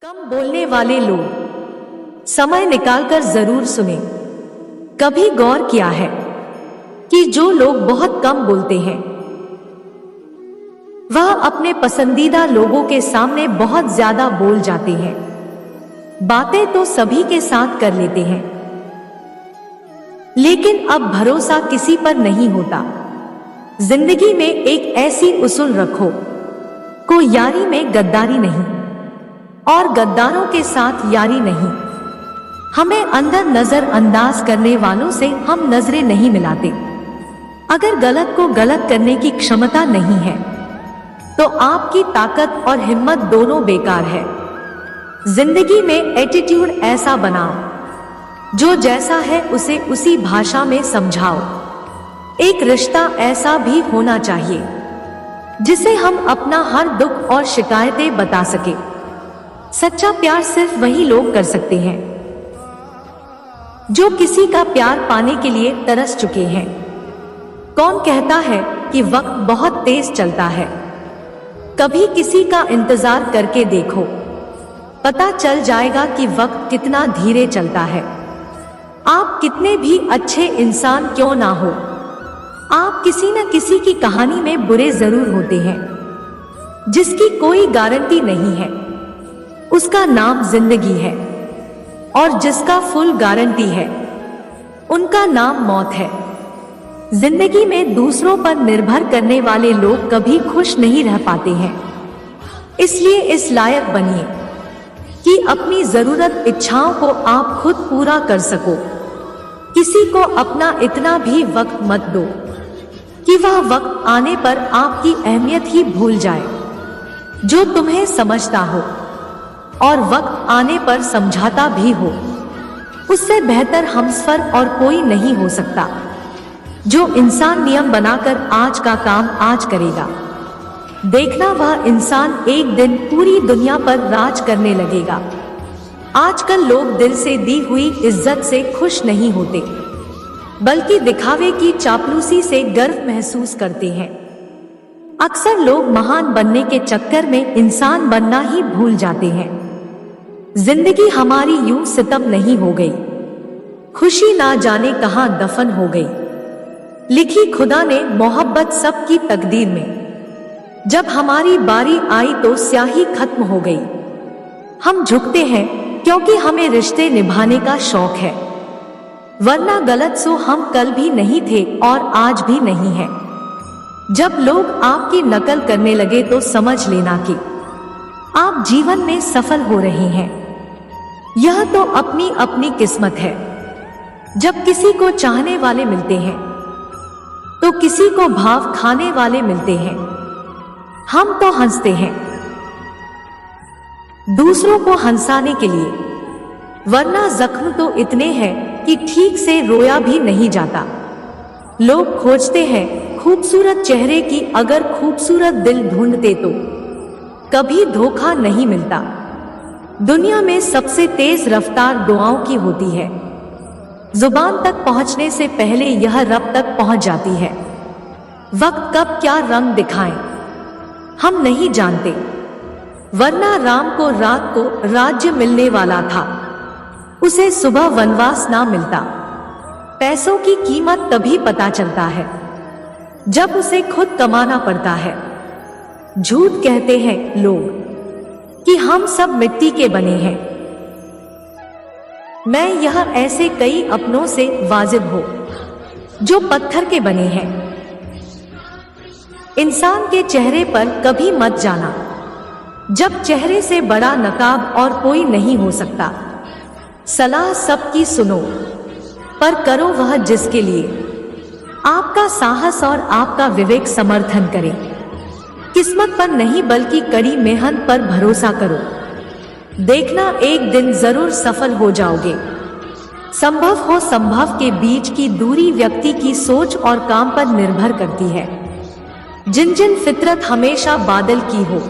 कम बोलने वाले लोग समय निकालकर जरूर सुने। कभी गौर किया है कि जो लोग बहुत कम बोलते हैं वह अपने पसंदीदा लोगों के सामने बहुत ज्यादा बोल जाते हैं। बातें तो सभी के साथ कर लेते हैं, लेकिन अब भरोसा किसी पर नहीं होता। जिंदगी में एक ऐसी उसूल रखो, कोई यारी में गद्दारी नहीं और गद्दारों के साथ यारी नहीं। हमें अंदर नजरअंदाज करने वालों से हम नजरें नहीं मिलाते। अगर गलत को गलत करने की क्षमता नहीं है तो आपकी ताकत और हिम्मत दोनों बेकार है। जिंदगी में एटीट्यूड ऐसा बनाओ जो जैसा है उसे उसी भाषा में समझाओ। एक रिश्ता ऐसा भी होना चाहिए जिसे हम अपना हर दुख और शिकायतें बता सके। सच्चा प्यार सिर्फ वही लोग कर सकते हैं जो किसी का प्यार पाने के लिए तरस चुके हैं। कौन कहता है कि वक्त बहुत तेज चलता है? कभी किसी का इंतजार करके देखो, पता चल जाएगा कि वक्त कितना धीरे चलता है। आप कितने भी अच्छे इंसान क्यों ना हो, आप किसी न किसी की कहानी में बुरे जरूर होते हैं। जिसकी कोई गारंटी नहीं है उसका नाम जिंदगी है, और जिसका फुल गारंटी है उनका नाम मौत है। जिंदगी में दूसरों पर निर्भर करने वाले लोग कभी खुश नहीं रह पाते हैं। इसलिए इस लायक बनिए कि अपनी जरूरत इच्छाओं को आप खुद पूरा कर सको। किसी को अपना इतना भी वक्त मत दो कि वह वक्त आने पर आपकी अहमियत ही भूल जाए। जो तुम्हें समझता हो और वक्त आने पर समझाता भी हो, उससे बेहतर हमसफर और कोई नहीं हो सकता। जो इंसान नियम बनाकर आज का काम आज करेगा, देखना वह इंसान एक दिन पूरी दुनिया पर राज करने लगेगा। आजकल लोग दिल से दी हुई इज्जत से खुश नहीं होते, बल्कि दिखावे की चापलूसी से गर्व महसूस करते हैं। अक्सर लोग महान बनने के चक्कर में इंसान बनना ही भूल जाते हैं। जिंदगी हमारी यूं सितम नहीं हो गई, खुशी ना जाने कहां दफन हो गई। लिखी खुदा ने मोहब्बत सबकी तकदीर में, जब हमारी बारी आई तो स्याही खत्म हो गई। हम झुकते हैं क्योंकि हमें रिश्ते निभाने का शौक है, वरना गलत सो हम कल भी नहीं थे और आज भी नहीं है। जब लोग आपकी नकल करने लगे तो समझ लेना कि आप जीवन में सफल हो रहे हैं। यह तो अपनी अपनी किस्मत है। जब किसी को चाहने वाले मिलते हैं तो किसी को भाव खाने वाले मिलते हैं। हम तो हंसते हैं दूसरों को हंसाने के लिए, वरना जख्म तो इतने हैं कि ठीक से रोया भी नहीं जाता। लोग खोजते हैं खूबसूरत चेहरे की, अगर खूबसूरत दिल ढूंढते तो कभी धोखा नहीं मिलता। दुनिया में सबसे तेज रफ्तार दुआओं की होती है। जुबान तक पहुंचने से पहले यह रब तक पहुंच जाती है। वक्त कब क्या रंग दिखाएं हम नहीं जानते, वरना राम को रात को राज्य मिलने वाला था, उसे सुबह वनवास ना मिलता। पैसों की कीमत तभी पता चलता है जब उसे खुद कमाना पड़ता है। झूठ कहते हैं लोग कि हम सब मिट्टी के बने हैं। मैं यह ऐसे कई अपनों से वाजिब हो जो पत्थर के बने हैं। इंसान के चेहरे पर कभी मत जाना, जब चेहरे से बड़ा नकाब और कोई नहीं हो सकता। सलाह सबकी सुनो, पर करो वह जिसके लिए आपका साहस और आपका विवेक समर्थन करे। किस्मत पर नहीं बल्कि कड़ी मेहनत पर भरोसा करो। देखना एक दिन जरूर सफल हो जाओगे। संभव हो संभव के बीच की दूरी व्यक्ति की सोच और काम पर निर्भर करती है। जिन जिन फितरत हमेशा बादल की हो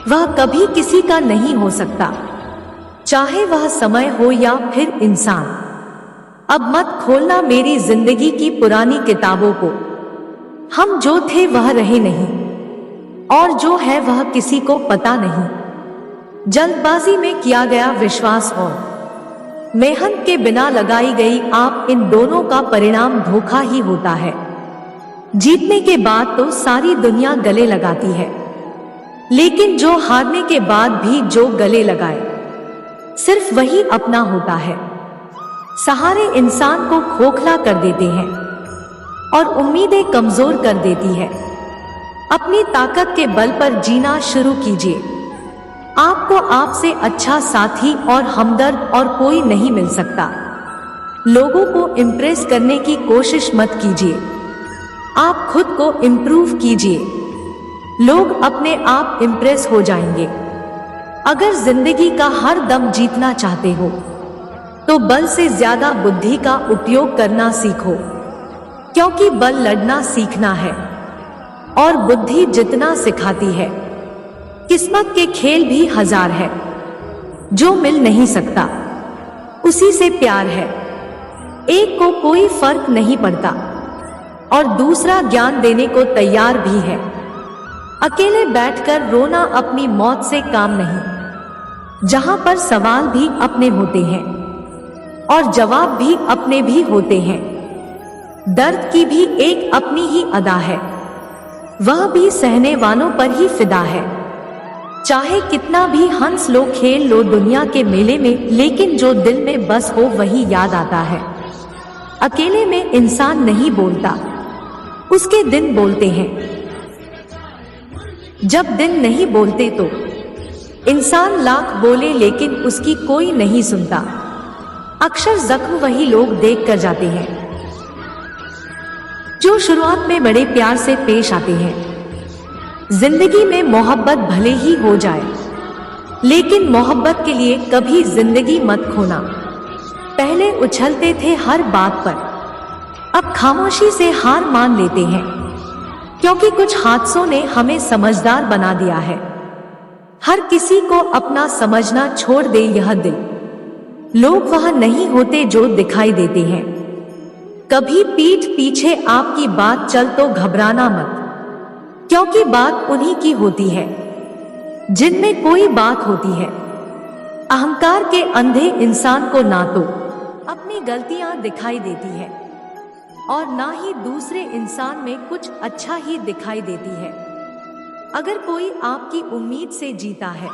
वह कभी किसी का नहीं हो सकता, चाहे वह समय हो या फिर इंसान। अब मत खोलना मेरी जिंदगी की पुरानी किताबों को। हम जो थे वह रहे नहीं, और जो है वह किसी को पता नहीं। जल्दबाजी में किया गया विश्वास और मेहनत के बिना लगाई गई आप, इन दोनों का परिणाम धोखा ही होता है। जीतने के बाद तो सारी दुनिया गले लगाती है, लेकिन जो हारने के बाद भी जो गले लगाए सिर्फ वही अपना होता है। सहारे इंसान को खोखला कर देते हैं और उम्मीदें कमजोर कर देती है। अपनी ताकत के बल पर जीना शुरू कीजिए। आपको आपसे अच्छा साथी और हमदर्द और कोई नहीं मिल सकता। लोगों को इम्प्रेस करने की कोशिश मत कीजिए, आप खुद को इम्प्रूव कीजिए। लोग अपने आप इम्प्रेस हो जाएंगे। अगर जिंदगी का हर दम जीतना चाहते हो तो बल से ज्यादा बुद्धि का उपयोग करना सीखो, क्योंकि बल लड़ना सीखना है और बुद्धि जितना सिखाती है। किस्मत के खेल भी हजार है, जो मिल नहीं सकता उसी से प्यार है। एक को कोई फर्क नहीं पड़ता और दूसरा ज्ञान देने को तैयार भी है। अकेले बैठकर रोना अपनी मौत से काम नहीं, जहां पर सवाल भी अपने होते हैं और जवाब भी अपने भी होते हैं। दर्द की भी एक अपनी ही अदा है, वह भी सहने वालों पर ही फिदा है। चाहे कितना भी हंस लो खेल लो दुनिया के मेले में, लेकिन जो दिल में बस हो वही याद आता है। अकेले में इंसान नहीं बोलता, उसके दिन बोलते हैं। जब दिन नहीं बोलते तो इंसान लाख बोले लेकिन उसकी कोई नहीं सुनता। अक्सर जख्म वही लोग देख कर जाते हैं जो शुरुआत में बड़े प्यार से पेश आते हैं। जिंदगी में मोहब्बत भले ही हो जाए, लेकिन मोहब्बत के लिए कभी जिंदगी मत खोना। पहले उछलते थे हर बात पर, अब खामोशी से हार मान लेते हैं, क्योंकि कुछ हादसों ने हमें समझदार बना दिया है। हर किसी को अपना समझना छोड़ दे यह दिल। लोग वह नहीं होते जो दिखाई देते हैं। कभी पीठ पीछे आपकी बात चल तो घबराना मत, क्योंकि बात उन्हीं की होती है जिनमें कोई बात होती है। अहंकार के अंधे इंसान को ना तो अपनी गलतियां दिखाई देती है और ना ही दूसरे इंसान में कुछ अच्छा ही दिखाई देती है। अगर कोई आपकी उम्मीद से जीता है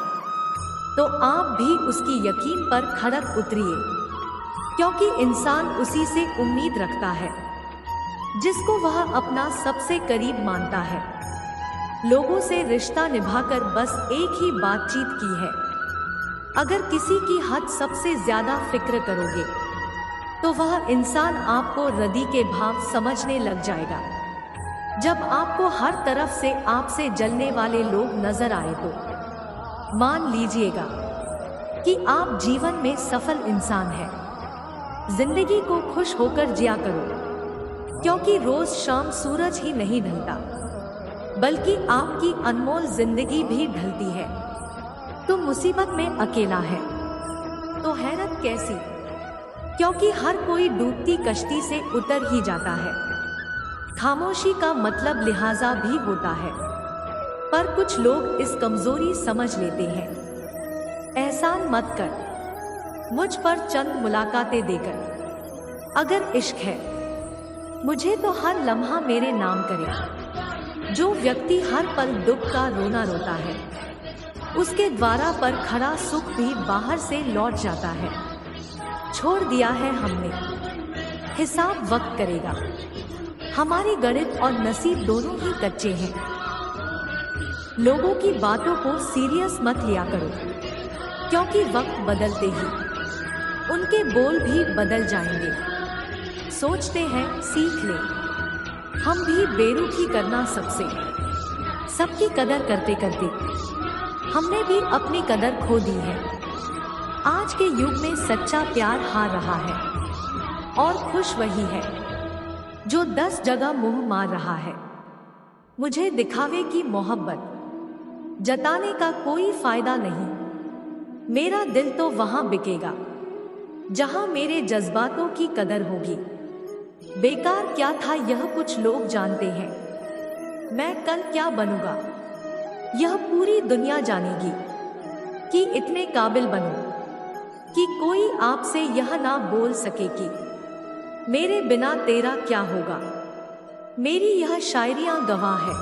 तो आप भी उसकी यकीन पर खड़क उतरिए, क्योंकि इंसान उसी से उम्मीद रखता है जिसको वह अपना सबसे करीब मानता है। लोगों से रिश्ता निभाकर बस एक ही बातचीत की है। अगर किसी की हद सबसे ज्यादा फिक्र करोगे तो वह इंसान आपको रदी के भाव समझने लग जाएगा। जब आपको हर तरफ से आपसे जलने वाले लोग नजर आए तो मान लीजिएगा कि आप जीवन में सफल इंसान हैं। जिंदगी को खुश होकर जिया करो, क्योंकि रोज शाम सूरज ही नहीं ढलता, बल्कि आपकी अनमोल जिंदगी भी ढलती है। तो मुसीबत में अकेला है तो हैरत कैसी, क्योंकि हर कोई डूबती कश्ती से उतर ही जाता है। खामोशी का मतलब लिहाजा भी होता है, पर कुछ लोग इस कमजोरी समझ लेते हैं। एहसान मत कर मुझ पर चंद मुलाकातें देकर। अगर इश्क है मुझे तो हर लम्हा मेरे नाम करे। जो व्यक्ति हर पल दुख का रोना रोता है, उसके द्वारा पर खड़ा सुख भी बाहर से लौट जाता है। छोड़ दिया है हमने, हिसाब वक्त करेगा। हमारी गणित और नसीब दोनों ही कच्चे हैं। लोगों की बातों को सीरियस मत लिया करो, क्योंकि वक्त बदलते ही उनके बोल भी बदल जाएंगे। सोचते हैं सीख ले, हम भी बेरुखी करना सबसे। सबकी कदर करते करते हमने भी अपनी कदर खो दी है। आज के युग में सच्चा प्यार हार रहा है और खुश वही है जो 10 जगह मुंह मार रहा है। मुझे दिखावे की मोहब्बत जताने का कोई फायदा नहीं। मेरा दिल तो वहां बिकेगा जहां मेरे जज्बातों की कदर होगी। बेकार क्या था यह कुछ लोग जानते हैं, मैं कल क्या बनूंगा यह पूरी दुनिया जानेगी। कि इतने काबिल बनो कि कोई आपसे यह ना बोल सके कि मेरे बिना तेरा क्या होगा। मेरी यह शायरियां गवाह है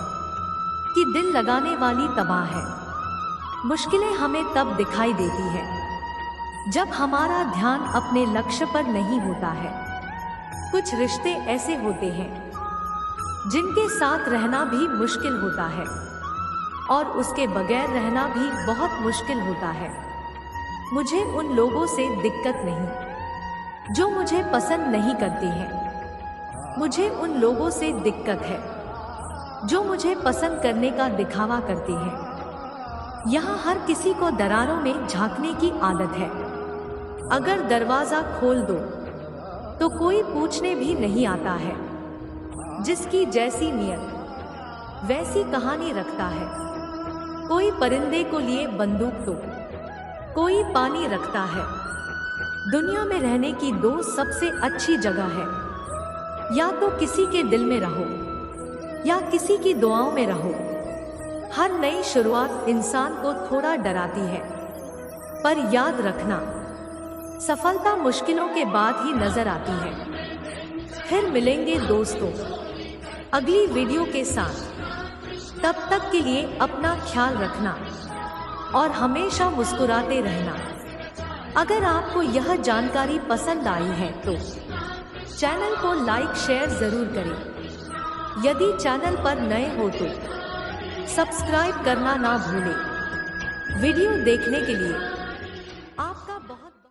कि दिल लगाने वाली तबाह है। मुश्किलें हमें तब दिखाई देती है जब हमारा ध्यान अपने लक्ष्य पर नहीं होता है। कुछ रिश्ते ऐसे होते हैं जिनके साथ रहना भी मुश्किल होता है और उसके बगैर रहना भी बहुत मुश्किल होता है। मुझे उन लोगों से दिक्कत नहीं जो मुझे पसंद नहीं करते हैं। मुझे उन लोगों से दिक्कत है जो मुझे पसंद करने का दिखावा करते हैं। यहाँ हर किसी को दरारों में झांकने की आदत है। अगर दरवाजा खोल दो तो कोई पूछने भी नहीं आता है। जिसकी जैसी नियत वैसी कहानी रखता है। कोई परिंदे को लिए बंदूक तो कोई पानी रखता है। दुनिया में रहने की दो सबसे अच्छी जगह है, या तो किसी के दिल में रहो या किसी की दुआओं में रहो। हर नई शुरुआत इंसान को थोड़ा डराती है, पर याद रखना सफलता मुश्किलों के बाद ही नजर आती है। फिर मिलेंगे दोस्तों अगली वीडियो के साथ। तब तक के लिए अपना ख्याल रखना और हमेशा मुस्कुराते रहना। अगर आपको यह जानकारी पसंद आई है तो चैनल को लाइक शेयर जरूर करें। यदि चैनल पर नए हो तो सब्सक्राइब करना ना भूलें। वीडियो देखने के लिए